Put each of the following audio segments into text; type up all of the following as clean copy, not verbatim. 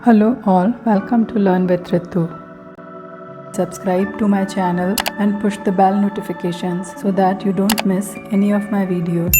Hello all, welcome to Learn with Ritu. Subscribe to my channel and push the bell notifications so that you don't miss any of my videos.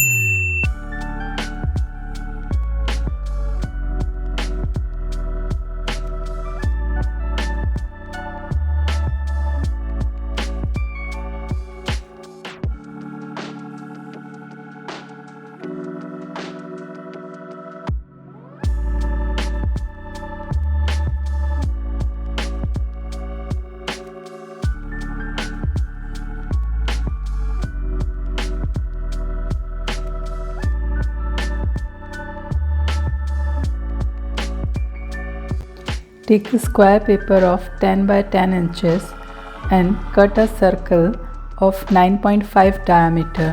Take a square paper of 10 by 10 inches and cut a circle of 9.5 diameter.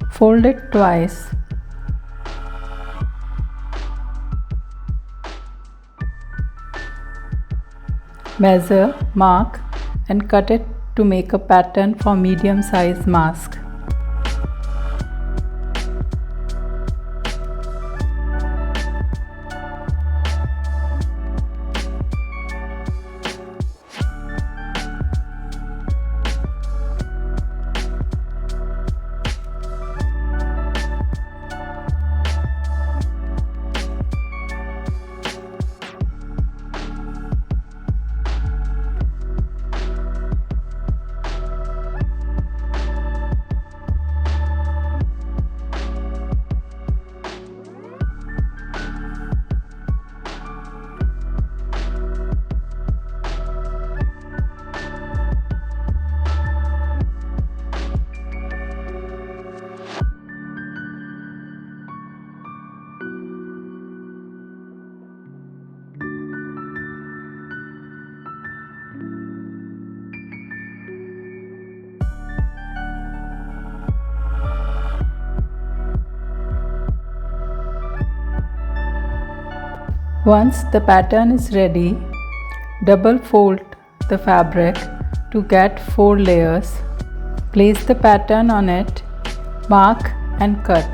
Fold it twice. Measure, mark and cut it to make a pattern for medium size mask. Once the pattern is ready, double fold the fabric to get 4 layers. Place the pattern on it, mark and cut.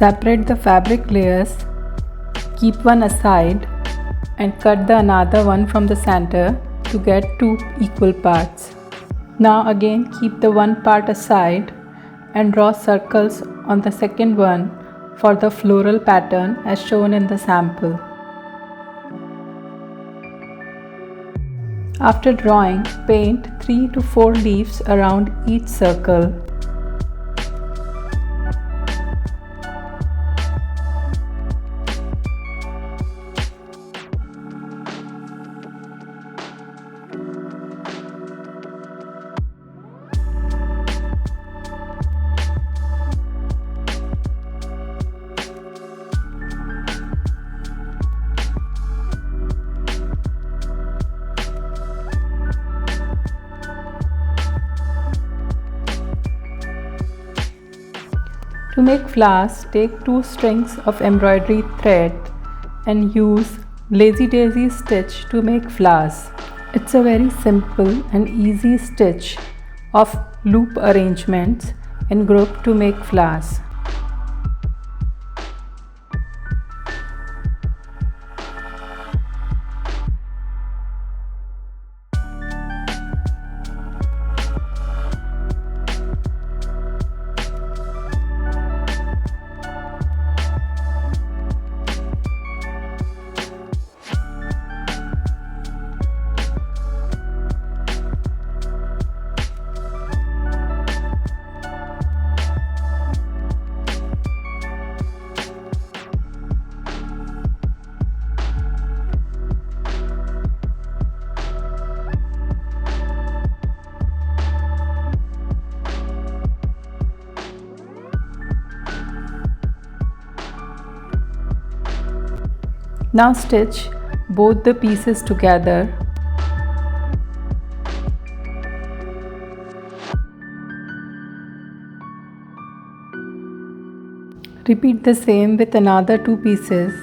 Separate the fabric layers, keep one aside and cut the another one from the center to get 2 equal parts. Now again keep the one part aside and draw circles on the second one for the floral pattern as shown in the sample. After drawing, paint 3 to 4 leaves around each circle. To make flowers, take 2 strings of embroidery thread and use lazy daisy stitch to make flowers. It's a very simple and easy stitch of loop arrangements in group to make flowers. Now stitch both the pieces together. Repeat the same with another 2 pieces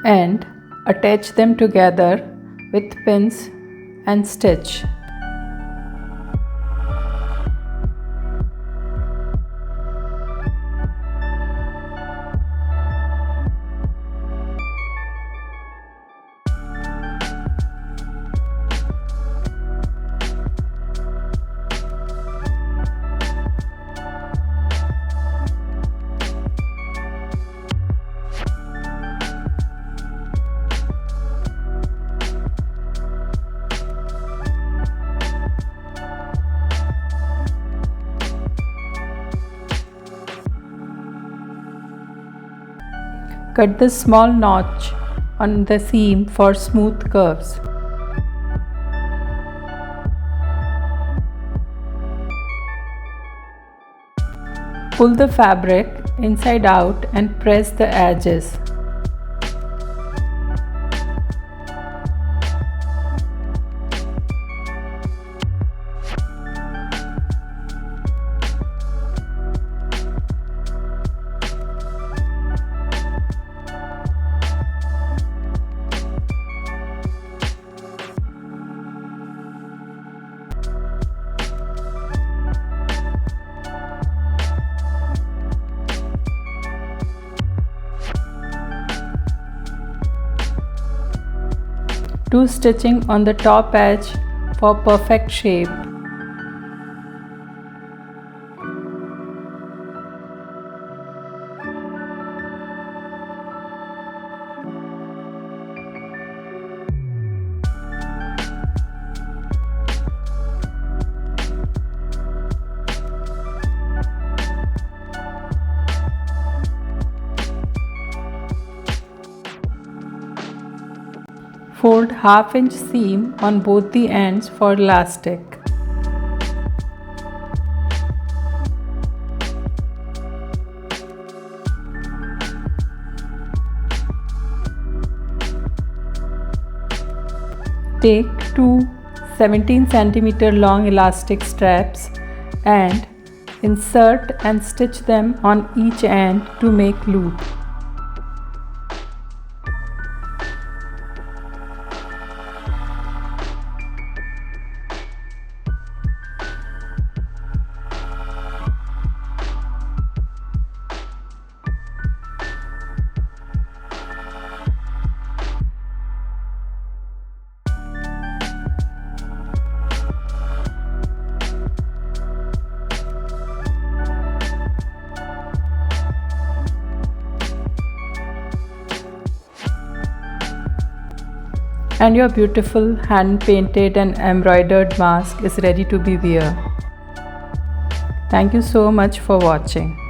and attach them together with pins and stitch. Cut the small notch on the seam for smooth curves. Pull the fabric inside out and press the edges. Do stitching on the top edge for perfect shape. Fold half-inch seam on both the ends for elastic. Take two 17 cm long elastic straps and insert and stitch them on each end to make loop. And your beautiful hand painted and embroidered mask is ready to be worn. Thank you so much for watching.